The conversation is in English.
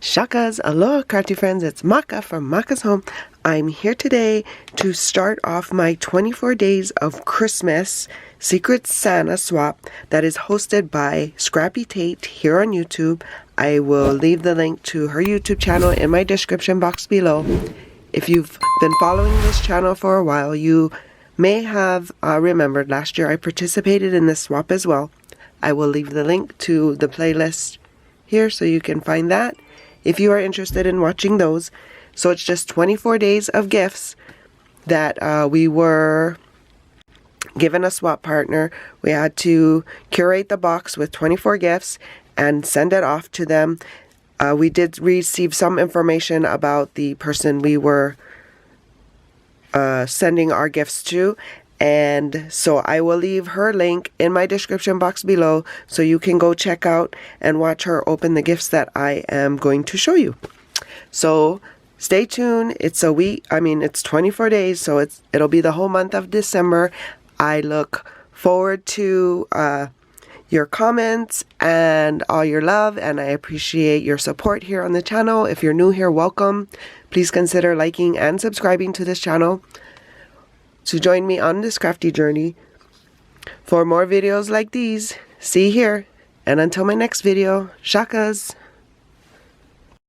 Shakas, aloha crafty friends, it's Maka from Makaz Home. I'm here today to start off my 24 days of Christmas Secret Santa swap that is hosted by Scrappy Tate here on YouTube. I will leave the link to her YouTube channel in my description box below. If you've been following this channel for a while, you may have remembered last year I participated in this swap as well. I will leave the link to the playlist here so you can find that if you are interested in watching those. So it's just 24 days of gifts that we were given a swap partner. We had to curate the box with 24 gifts and send it off to them. We did receive some information about the person we were sending our gifts to, and so I will leave her link in my description box below so you can go check out and watch her open the gifts that I am going to show you. So stay tuned. It's a week, it's 24 days, so it'll be the whole month of December. I look forward to your comments and all your love, and I appreciate your support here on the channel. If you're new here, welcome. Please consider liking and subscribing to this channel to join me on this crafty journey. For more videos like these, see here. And until my next video, shakas!